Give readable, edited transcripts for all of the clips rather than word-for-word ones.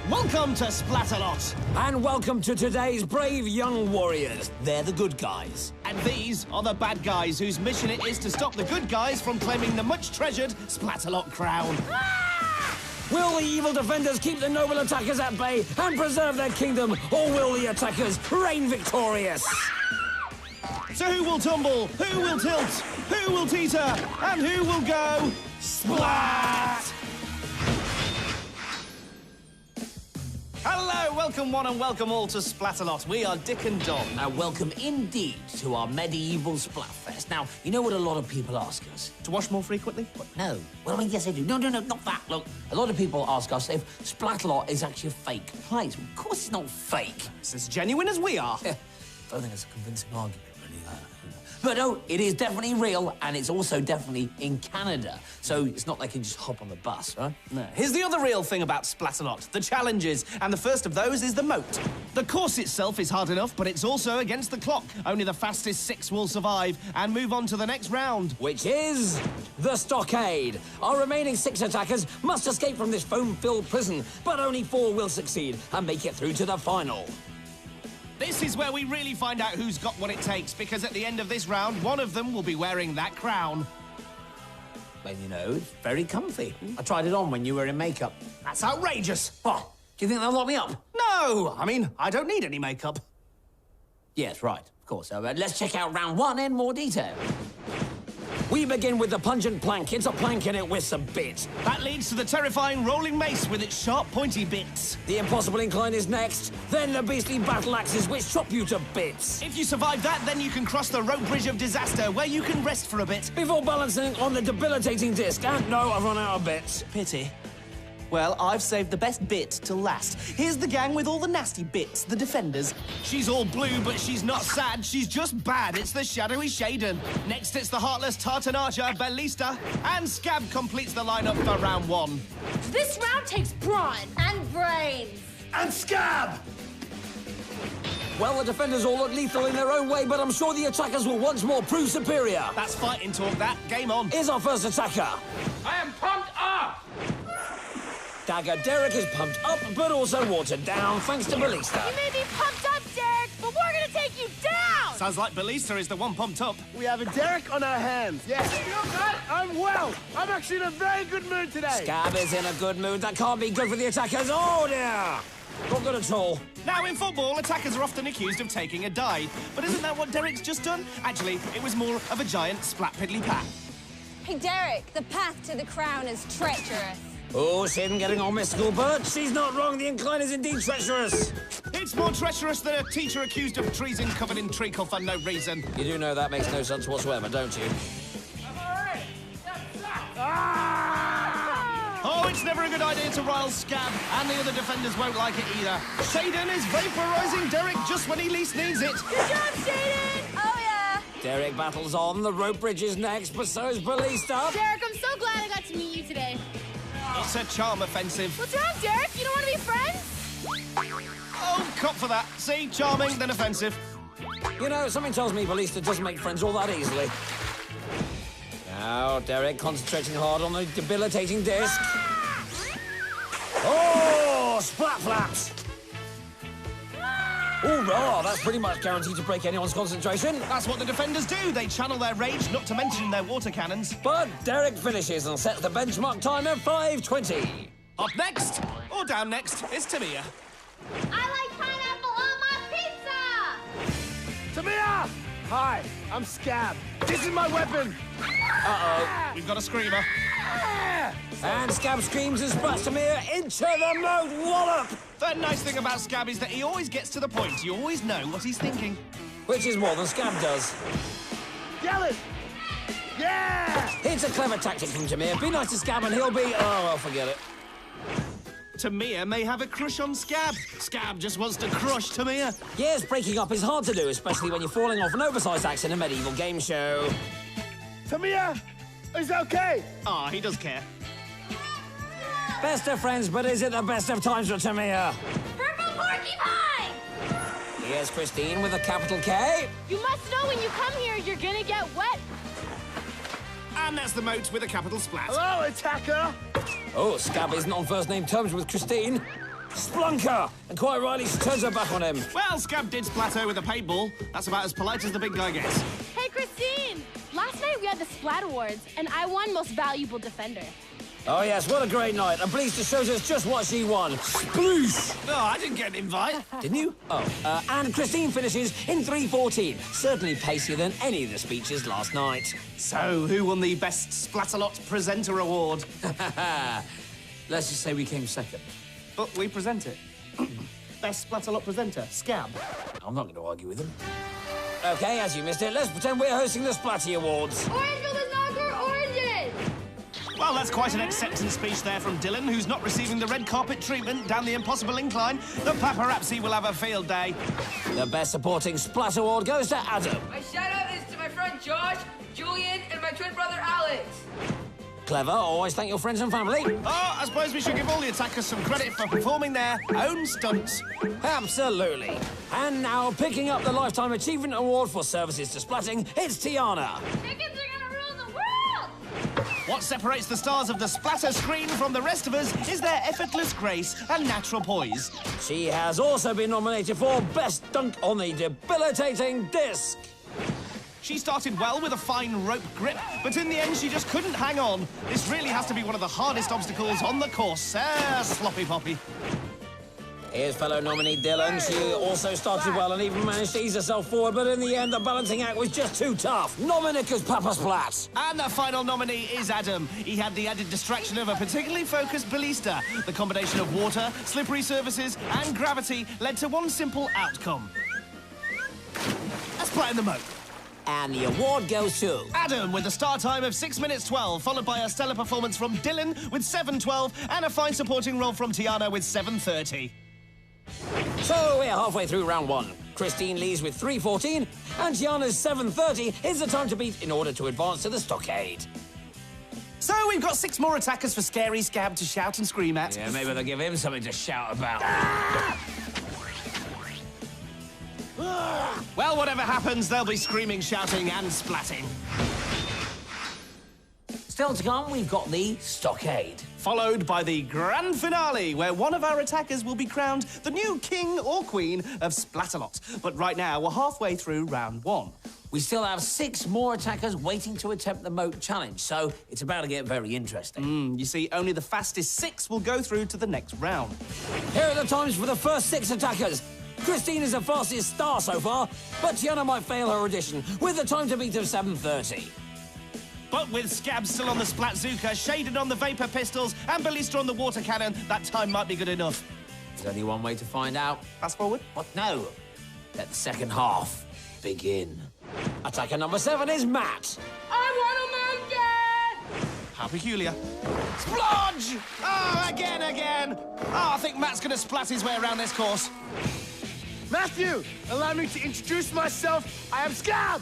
Welcome to Splatalot. And welcome to today's brave young warriors. They're the good guys. And these are the bad guys whose mission it is to stop the good guys from claiming the much-treasured Splatalot crown. Will the evil defenders keep the noble attackers at bay and preserve their kingdom, or will the attackers reign victorious? So who will tumble, who will tilt, who will teeter, and who will go splat? Hello, welcome one and welcome all to Splatalot. We are Dick and Don. And welcome indeed to our medieval Splatfest. Now, you know what a lot of people ask us? To wash more frequently? What? No. Well, I mean, yes, I do. No, not that. Look, a lot of people ask us if Splatalot is actually a fake place. Of course it's not fake. It's as genuine as we are. I don't think it's a convincing argument, really. But no, it is definitely real, and it's also definitely in Canada. So it's not like you can just hop on the bus, right? No. Here's the other real thing about Splatalot, the challenges, and the first of those is the moat. The course itself is hard enough, but it's also against the clock. Only the fastest 6 will survive and move on to the next round. Which is the stockade. Our remaining 6 attackers must escape from this foam-filled prison, but only 4 will succeed and make it through to the final. This is where we really find out who's got what it takes, because at the end of this round, one of them will be wearing that crown. Well, you know, it's very comfy. I tried it on when you were in makeup. That's outrageous. What? Do you think they'll lock me up? No! I mean, I don't need any makeup. Yes, right, of course. So let's check out round 1 in more detail. We begin with the pungent plank. It's a plank in it with some bit. That leads to the terrifying rolling mace with its sharp, pointy bits. The impossible incline is next. Then the beastly battle axes which chop you to bits. If you survive that, then you can cross the rope bridge of disaster, where you can rest for a bit. Before balancing on the debilitating disc. And no, I've run out of bits. Pity. Well, I've saved the best bit till last. Here's the gang with all the nasty bits, the defenders. She's all blue, but she's not sad. She's just bad. It's the shadowy Shaden. Next, it's the heartless Tartan Archer, Ballista. And Scab completes the lineup for round 1. This round takes brawn and brains. And Scab! Well, the defenders all look lethal in their own way, but I'm sure the attackers will once more prove superior. That's fighting talk, that. Game on. Here's our first attacker. I am pumped up! Dagger Derek is pumped up, but also watered down, thanks to Ballista. You may be pumped up, Derek, but we're gonna take you down! Sounds like Ballista is the one pumped up. We have a Derek on our hands. Yes. Feel good? I'm well. I'm actually in a very good mood today. Scab is in a good mood. That can't be good for the attackers. Oh, dear. Not good at all. Now, in football, attackers are often accused of taking a dive. But isn't that what Derek's just done? Actually, it was more of a giant splat-piddly-pat. Hey, Derek, the path to the crown is treacherous. Oh, Shaden getting all mystical, but she's not wrong. The incline is indeed treacherous. It's more treacherous than a teacher accused of treason covered in treacle for no reason. You do know that makes no sense whatsoever, don't you? Oh, it's never a good idea to rile Scab, and the other defenders won't like it either. Shaden is vaporizing Derek just when he least needs it. Good job, Shaden! Oh, yeah. Derek battles on. The rope bridge is next, but so is Ballista. Derek, I'm so glad I got to meet you today. It's a charm offensive. What's wrong, Derek? You don't want to be friends? Oh, cop for that. See, charming, then offensive. You know, something tells me Ballista doesn't make friends all that easily. Now, Derek concentrating hard on the debilitating disc. Oh, splat flaps! Hoorah! That's pretty much guaranteed to break anyone's concentration. That's what the defenders do. They channel their rage, not to mention their water cannons. But Derek finishes and sets the benchmark time at 5:20. Up next, or down next, is Tamia. I like pineapple on my pizza! Tamia! Hi, I'm Scab. This is my weapon. Uh-oh. We've got a screamer. And Scab screams and splats Tamia into the moat. Wallop! The nice thing about Scab is that he always gets to the point. You always know what he's thinking. Which is more than Scab does. Yell it. Yeah! It's a clever tactic from Tamia. Be nice to Scab and he'll be... Oh, well, forget it. Tamia may have a crush on Scab. Scab just wants to crush Tamia. Yes, breaking up is hard to do, especially when you're falling off an oversized axe in a medieval game show. Tamia, is that okay? Ah, he does care. Best of friends, but is it the best of times for Tamia? Purple porcupine! Here's Kristine with a capital K. You must know when you come here, you're gonna get wet. And that's the moat with a capital splat. Hello, attacker. Oh, Scab isn't on first name terms with Kristine. Splunker! And quite rightly, she turns her back on him. Well, Scab did splatter with a paintball. That's about as polite as the big guy gets. Hey, Kristine! Last night we had the Splat Awards, and I won Most Valuable Defender. Oh, yes, what a great night. I'm pleased to show us just what she won. Sploosh! Oh, I didn't get an invite. Didn't you? Oh. And Kristine finishes in 3:14. Certainly pacier than any of the speeches last night. So, who won the Best Splatalot Presenter Award? Let's just say we came second. But we present it. Best Splatalot Presenter, Scab. I'm not going to argue with him. OK, as you missed it, let's pretend we're hosting the Splatty Awards. Orangeville does not grow oranges! Well, that's quite an acceptance speech there from Dylan, who's not receiving the red carpet treatment down the impossible incline. The paparazzi will have a field day. The Best Supporting Splat Award goes to Adam. My shout-out is to my friend Josh, Julian, and my twin brother Alex. Clever. Always thank your friends and family. Oh, I suppose we should give all the attackers some credit for performing their own stunts. Absolutely. And now, picking up the Lifetime Achievement Award for services to splatting, it's Tianna. Chickens are gonna rule the world! What separates the stars of the splatter screen from the rest of us is their effortless grace and natural poise. She has also been nominated for Best Dunk on the Debilitating Disc. She started well with a fine rope grip, but in the end she just couldn't hang on. This really has to be one of the hardest obstacles on the course. Sloppy Poppy. Here's fellow nominee Dylan. She also started well and even managed to ease herself forward, but in the end the balancing act was just too tough. Nominica's Papa Splat. And the final nominee is Adam. He had the added distraction of a particularly focused ballista. The combination of water, slippery surfaces and gravity led to one simple outcome. A splat in the moat. And the award goes to Adam with a start time of 6 minutes 12, followed by a stellar performance from Dylan with 7:12 and a fine supporting role from Tianna with 7:30. So we're halfway through round one. Kristine leads with 3:14, and Tianna's 7:30 is the time to beat in order to advance to the stockade. So we've got 6 more attackers for Scary Scab to shout and scream at. Yeah, maybe they'll give him something to shout about. Well, whatever happens, they'll be screaming, shouting and splatting. Still to come, we've got the stockade. Followed by the grand finale, where one of our attackers will be crowned the new king or queen of Splatalot. But right now, we're halfway through round 1. We still have 6 more attackers waiting to attempt the moat challenge, so it's about to get very interesting. You see, only the fastest 6 will go through to the next round. Here are the times for the first 6 attackers. Kristine is the fastest star so far, but Tianna might fail her audition with the time to beat of 7:30. But with Scab still on the Splatzuka, Shaded on the Vapor Pistols, and Ballista on the Water Cannon, that time might be good enough. There's only one way to find out. Fast forward. What? No. Let the second half begin. Attacker number 7 is Matt. I want to make it! How peculiar. Splodge! Oh, again! Oh, I think Matt's gonna splat his way around this course. Matthew, allow me to introduce myself. I am Scab.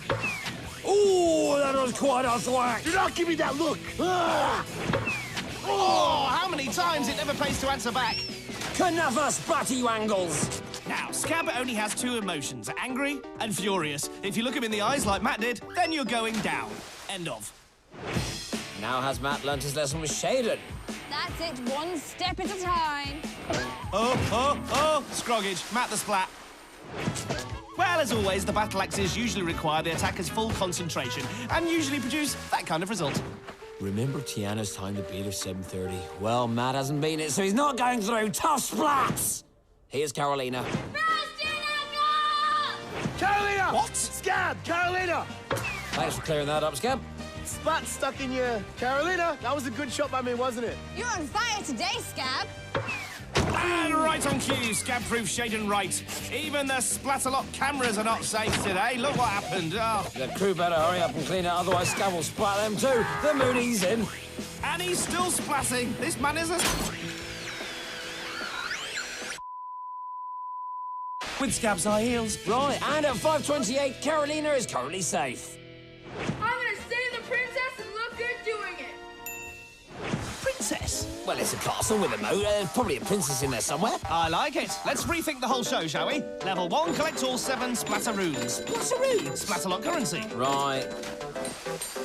Ooh, that was quite a thwack. Do not give me that look. Ah! Oh, how many times it never pays to answer back. Knafa Splatty Wangles. Now, Scab only has 2 emotions, angry and furious. If you look him in the eyes like Matt did, then you're going down. End of. Now has Matt learnt his lesson with Shaded? That's it, one step at a time. Oh, Scroggage, Matt the Splat. Well, as always, the battle axes usually require the attacker's full concentration and usually produce that kind of result. Remember Tianna's time to beat of 7:30? Well, Matt hasn't been it, so he's not going through. Tough splats! Here's Carolina. Carolina! What? Scab, Carolina! Thanks for clearing that up, Scab. Splat stuck in your Carolina. That was a good shot by me, wasn't it? You're on fire today, Scab. And right on cue, Scab-proof Shaden right. Even the Splatalot cameras are not safe today. Look what happened. Oh. The crew better hurry up and clean it, otherwise Scab will splat them too. The Moody's in. And he's still splatting. This man is a... With Scab's high heels. Right, and at 5:28, Carolina is currently safe. I'm gonna save the princess and look good doing it. Princess? Well, it's a castle with a moat. Probably a princess in there somewhere. I like it. Let's rethink the whole show, shall we? Level 1, collect all 7 Splatteroons. Splatteroons? Splatalot currency. Right.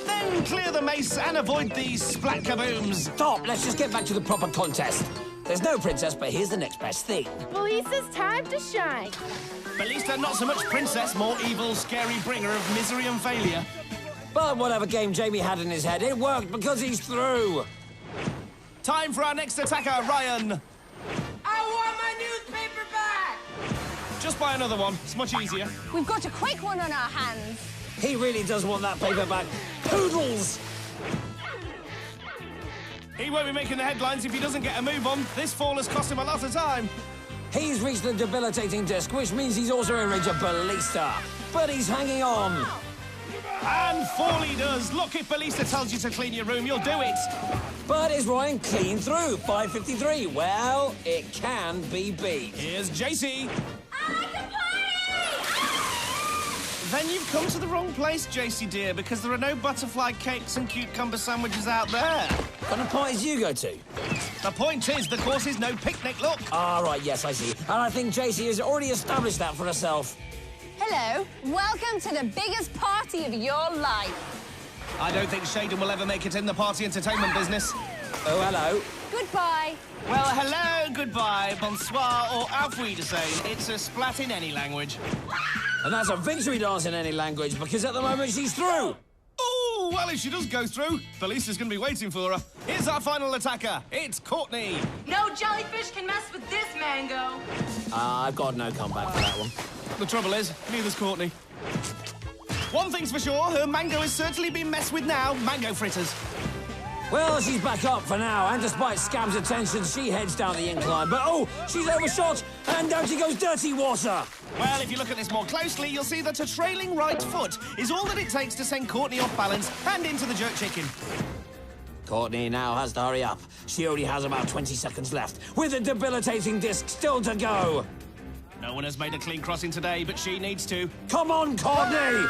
Then clear the mace and avoid these splat kabooms. Stop, let's just get back to the proper contest. There's no princess, but here's the next best thing. Balista's time to shine. Balista, not so much princess, more evil, scary bringer of misery and failure. But whatever game Jamie had in his head, it worked because he's through. Time for our next attacker, Ryan. I want my newspaper back! Just buy another one. It's much easier. We've got a quick one on our hands. He really does want that paper back. Poodles! He won't be making the headlines if he doesn't get a move on. This fall has cost him a lot of time. He's reached the debilitating disc, which means he's also in range of Ballista. But he's hanging on. And fall he does. Look, if Balista tells you to clean your room, you'll do it. But is Ryan clean through? 553. Well, it can be beat. Here's Jacy. I like a party! Then you've come to the wrong place, Jacy dear, because there are no butterfly cakes and cucumber sandwiches out there. What kind of parties you go to? The point is, the course is no picnic, look. Ah, right, yes, I see. And I think Jacy has already established that for herself. Hello, welcome to the biggest party of your life. I don't think Shaden will ever make it in the party entertainment business. Oh, hello. Goodbye. Well, hello, goodbye, bonsoir, or auf Wiedersehen. It's a splat in any language. And that's a victory dance in any language, because at the moment she's through. Oh, well, if she does go through, Balista's going to be waiting for her. Here's our final attacker. It's Courtney. No jellyfish can mess with this mango. I've got no comeback for that one. The trouble is, neither's Courtney. One thing's for sure, her mango is certainly being messed with now. Mango fritters. Well, she's back up for now, and despite Scam's attention, she heads down the incline. But, oh, she's overshot, and down she goes dirty water. Well, if you look at this more closely, you'll see that a trailing right foot is all that it takes to send Courtney off balance and into the jerk chicken. Courtney now has to hurry up. She only has about 20 seconds left, with a debilitating disc still to go. No one has made a clean crossing today, but she needs to. Come on, Courtney!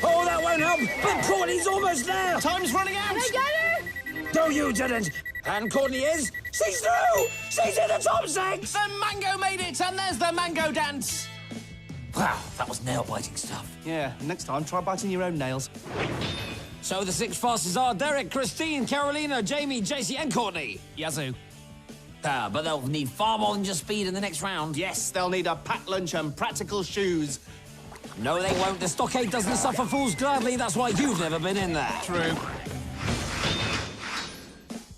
Oh, that won't help, but Courtney's almost there! Time's running out! I got her! No, you didn't! And Courtney is... She's through! She's in the top 6! The mango made it, and there's the mango dance! Wow, that was nail-biting stuff. Yeah, next time, try biting your own nails. So the 6 fastest are Derek, Kristine, Carolina, Jamie, Jacy, and Courtney. Yazoo. But they'll need far more than just speed in the next round. Yes, they'll need a packed lunch and practical shoes. No, they won't. The stockade doesn't suffer fools gladly. That's why you've never been in there. True.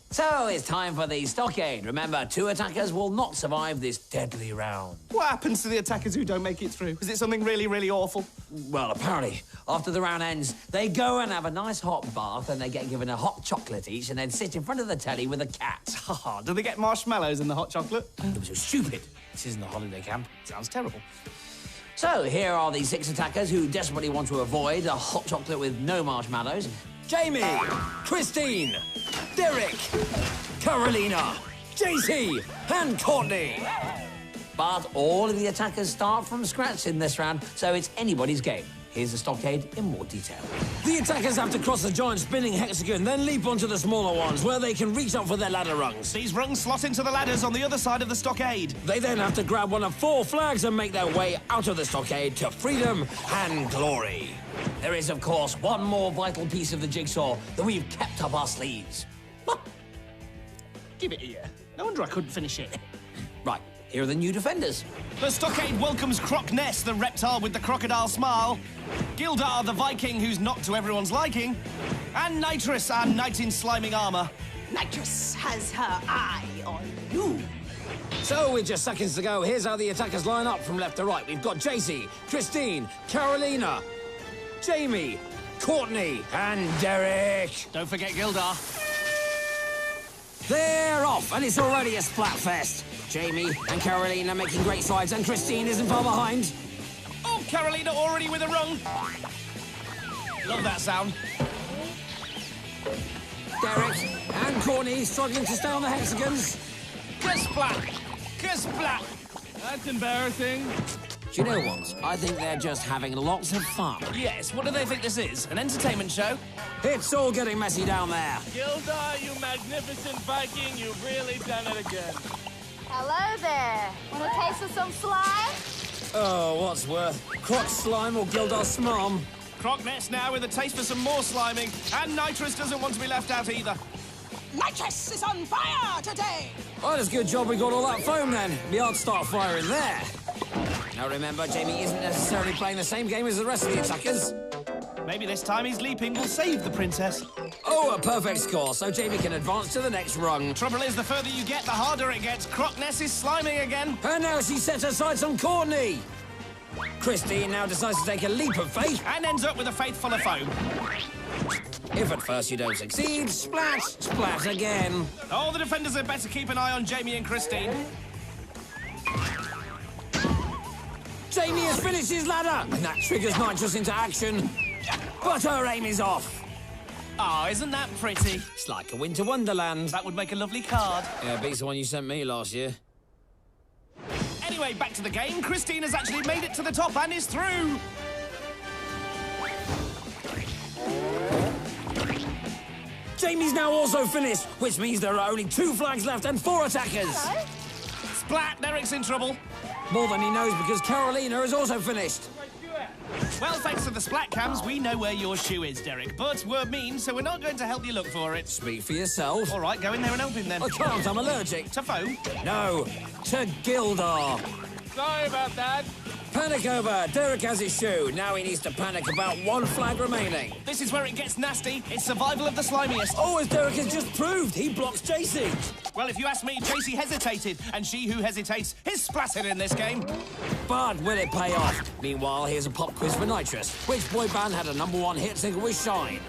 So it's time for the stockade. Remember, 2 attackers will not survive this deadly round. What happens to the attackers who don't make it through? Is it something really, really awful? Well, apparently, after the round ends, they go and have a nice hot bath, and they get given a hot chocolate each, and then sit in front of the telly with a cat. Do they get marshmallows in the hot chocolate? It was so stupid. This isn't a holiday camp. Sounds terrible. So here are the 6 attackers who desperately want to avoid a hot chocolate with no marshmallows. Jamie, Kristine, Derek, Carolina, Jacy, and Courtney. But all of the attackers start from scratch in this round, so it's anybody's game. Here's the stockade in more detail. The attackers have to cross the giant spinning hexagon, then leap onto the smaller ones, where they can reach up for their ladder rungs. These rungs slot into the ladders on the other side of the stockade. They then have to grab one of 4 flags and make their way out of the stockade to freedom and glory. There is, of course, one more vital piece of the jigsaw that we've kept up our sleeves. Give it here. No wonder I couldn't finish it. Right, here are the new defenders. The stockade welcomes Croc Ness, the reptile with the crocodile smile, Gildar, the Viking who's not to everyone's liking, and Nitrous, our knight in sliming armor. Nitrous has her eye on you. So, with just seconds to go, here's how the attackers line up from left to right. We've got Jacy, Kristine, Carolina, Jamie, Courtney, and Derek. Don't forget Gildar. They're off, and it's already a splatfest. Jamie and Carolina making great strides, and Kristine isn't far behind. Oh, Carolina already with a rung. Love that sound. Derek and Courtney struggling to stay on the hexagons. Kersplat! Kersplat! That's embarrassing. Do you know what? I think they're just having lots of fun. Yes, what do they think this is? An entertainment show? It's all getting messy down there. Gildar, you magnificent Viking, you've really done it again. Hello there. Want to taste of some slime? Oh, what's worth? Croc slime or Gildar smarm? Croc Ness now with a taste for some more sliming, and Nitrous doesn't want to be left out either. Nitrous is on fire today! Well, it's a good job we got all that foam then. Be hard to start firing there. Now remember, Jamie isn't necessarily playing the same game as the rest of the attackers. Maybe this time his leaping will save the princess. Oh, a perfect score, so Jamie can advance to the next rung. Trouble is, the further you get, the harder it gets. Crockness is sliming again. And now she sets her sights on Courtney. Kristine now decides to take a leap of faith. And ends up with a faith full of foam. If at first you don't succeed, splat, splat again. Oh, the defenders had better keep an eye on Jamie and Kristine. Jamie has finished his ladder, and that triggers Nitrous into action. But her aim is off. Oh, isn't that pretty? It's like a winter wonderland. That would make a lovely card. Yeah, beats the one you sent me last year. Anyway, back to the game. Kristine has actually made it to the top and is through. Jamie's now also finished, which means there are only 2 flags left and 4 attackers. Splat, Derek's in trouble. More than he knows because Carolina is also finished. Well, thanks to the splat cams, we know where your shoe is, Derek. But we're mean, so we're not going to help you look for it. Speak for yourself. All right, go in there and help him then. I can't, I'm allergic. To foam? No, to Gildar. Sorry about that. Panic over. Derek has his shoe. Now he needs to panic about 1 flag remaining. This is where it gets nasty. It's survival of the slimiest. Oh, as Derek has just proved, he blocks Jacy. Well, if you ask me, Jacy hesitated, and she who hesitates is splattered in this game. But will it pay off? Meanwhile, here's a pop quiz for Nitrous. Which boy band had a #1 hit single with Shine?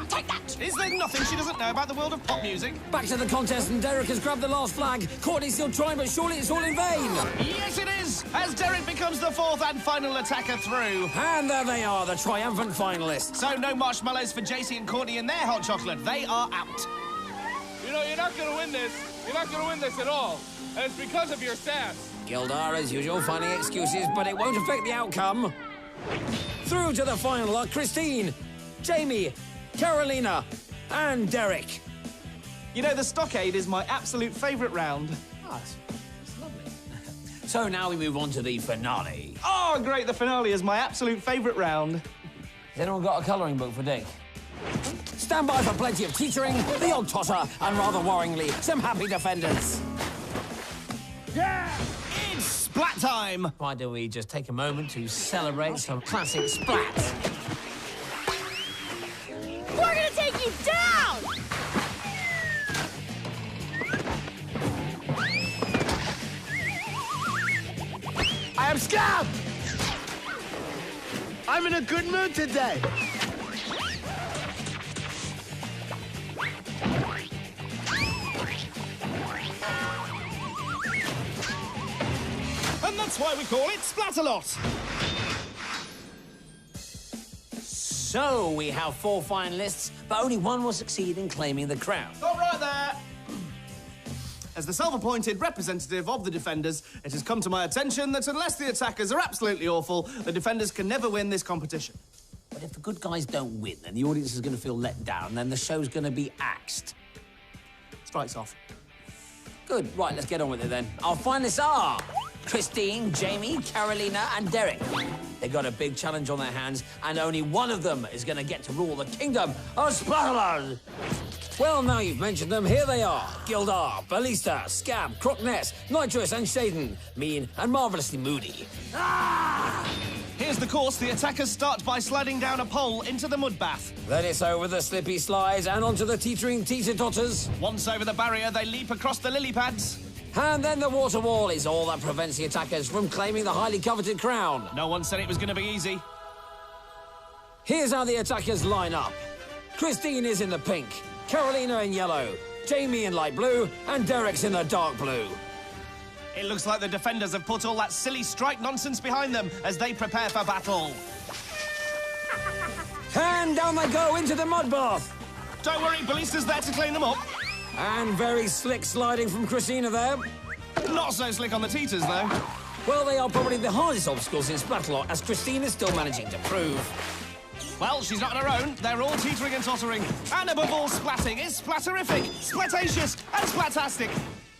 Take that! Is there nothing she doesn't know about the world of pop music? Back to the contest, and Derek has grabbed the last flag. Courtney's still trying, but surely it's all in vain. Yes, it is, as Derek becomes the 4th and final attacker through. And there they are, the triumphant finalists. So no marshmallows for Jacy and Courtney and their hot chocolate. They are out. You know, you're not gonna win this. You're not gonna win this at all. And it's because of your sass. Gildar, as usual, finding excuses, but it won't affect the outcome. Through to the final are Kristine, Jamie, Carolina, and Derek. You know, the stockade is my absolute favourite round. Oh, it's lovely. So now we move on to the finale. Oh, great, the finale is my absolute favourite round. Has anyone got a colouring book for Dick? Stand by for plenty of teetering, the odd tosser, and rather worryingly, some happy defenders. Yeah! It's splat time! Why don't we just take a moment to celebrate some classic splats? We're gonna take you down! I am Scab! I'm in a good mood today. And that's why we call it Splatalot. So we have 4 finalists, but only 1 will succeed in claiming the crown. Stop right there! As the self-appointed representative of the defenders, it has come to my attention that unless the attackers are absolutely awful, the defenders can never win this competition. But if the good guys don't win, then the audience is going to feel let down, and then the show's going to be axed. Strikes off. Good, right, let's get on with it then. Our finalists are Kristine, Jamie, Carolina, and Derek. They've got a big challenge on their hands, and only one of them is going to get to rule the kingdom of Splatalot. Well, now you've mentioned them, here they are. Gildar, Ballista, Scab, Crockness, Nitrous, and Shaden. Mean and marvellously moody. Here's the course. The attackers start by sliding down a pole into the mud bath. Then it's over the slippy slides and onto the teetering teeter-totters. Once over the barrier, they leap across the lily pads. And then the water wall is all that prevents the attackers from claiming the highly coveted crown. No one said it was going to be easy. Here's how the attackers line up. Kristine is in the pink, Carolina in yellow, Jamie in light blue, and Derek's in the dark blue. It looks like the defenders have put all that silly strike nonsense behind them as they prepare for battle. And down they go into the mud bath. Don't worry, Ballista's there to clean them up. And very slick sliding from Kristine there. Not so slick on the teeters, though. Well, they are probably the hardest obstacles in Splatalot, as Kristine is still managing to prove. Well, she's not on her own. They're all teetering and tottering. And above all, splatting is splatterific, splatacious, and splatastic.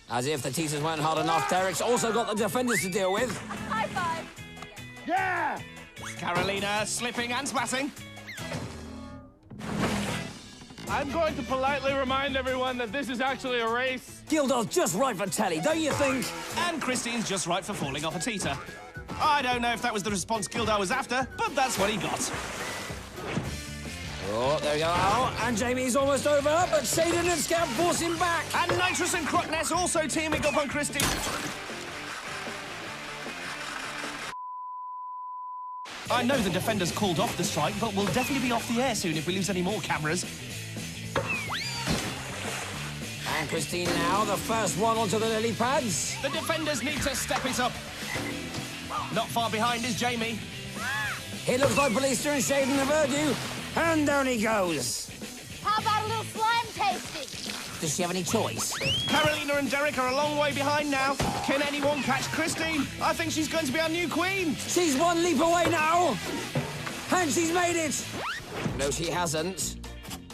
As if the teeters weren't hard enough, Derek's also got the defenders to deal with. High five. Yeah! Carolina slipping and splatting. I'm going to politely remind everyone that this is actually a race. Gildar's just right for telly, don't you think? And Kristine's just right for falling off a teeter. I don't know if that was the response Gildar was after, but that's what he got. Oh, there we go. Oh, and Jamie's almost over, but Shaden and Scab force him back. And Nitrous and Crockness also teaming up on Kristine. I know the defenders called off the strike, but we'll definitely be off the air soon if we lose any more cameras. And Kristine now, the first one onto the lily pads. The defenders need to step it up. Not far behind is Jamie. It looks like Ballista and Shaden have heard you. And down he goes. How about a little slime tasting? Does she have any choice? Carolina and Derek are a long way behind now. Can anyone catch Kristine? I think she's going to be our new queen. She's one leap away now. And she's made it. No, she hasn't.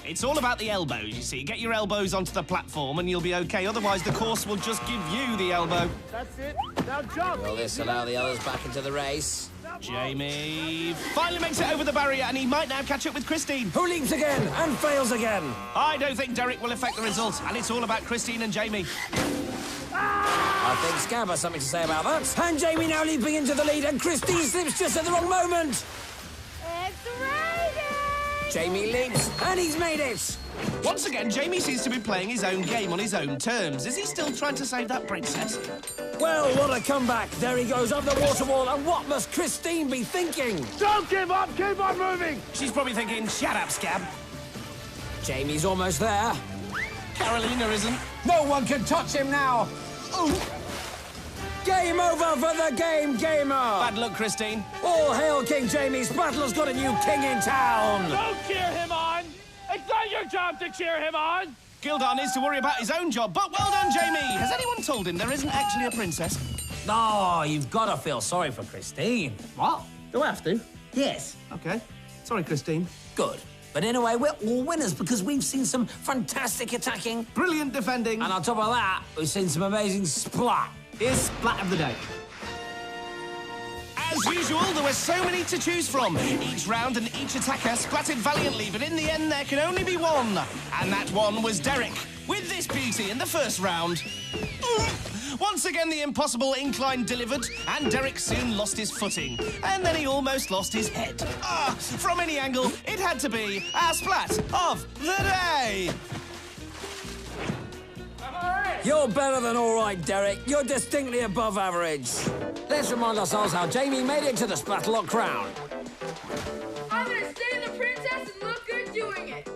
It's all about the elbows, you see. Get your elbows onto the platform and you'll be okay. Otherwise, the course will just give you the elbow. That's it. Now jump. Will this allow the others back into the race? Jamie finally makes it over the barrier and he might now catch up with Kristine. Who leaps again and fails again? I don't think Derek will affect the result, and it's all about Kristine and Jamie. I think Scab has something to say about that. And Jamie now leaping into the lead, and Kristine slips just at the wrong moment. It's raining! Jamie leaps, and he's made it. Once again, Jamie seems to be playing his own game on his own terms. Is he still trying to save that princess? Well, what a comeback. There he goes up the water wall, and what must Kristine be thinking? Don't give up. Keep on moving. She's probably thinking, shut up, Scab. Jamie's almost there. Carolina isn't. No one can touch him now. Ooh. Game over for the game gamer. Bad luck, Kristine. All hail King Jamie. Splattalot's got a new king in town. Don't cheer him on. It's not your job to cheer him on. Gildar needs to worry about his own job, but well done, Jamie. Has anyone told him there isn't actually a princess? Oh, you've got to feel sorry for Kristine. What? Do I have to? Yes. Okay. Sorry, Kristine. Good. But in a way, we're all winners because we've seen some fantastic attacking. Brilliant defending. And on top of that, we've seen some amazing splat. Here's Splat of the day. As usual, there were so many to choose from. Each round and each attacker splatted valiantly, but in the end, there can only be one. And that one was Derek, with this beauty in the first round. Once again, the impossible incline delivered, and Derek soon lost his footing. And then he almost lost his head. From any angle, it had to be our Splat of the day. You're better than all right, Derek. You're distinctly above average. Let's remind ourselves how Jamie made it to the Splatalot crown. I'm gonna stay the princess and look good doing it.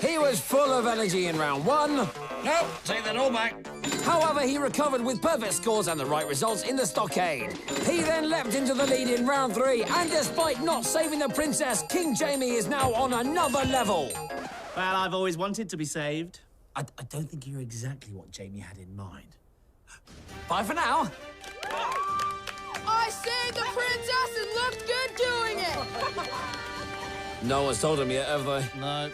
He was full of energy in round one. Nope, take that all back. However, he recovered with perfect scores and the right results in the stockade. He then leapt into the lead in round three, and despite not saving the princess, King Jamie is now on another level. Well, I've always wanted to be saved. I don't think you're exactly what Jamie had in mind. Bye for now. I saved the princess and looked good doing it. No one's told him yet, have they? No.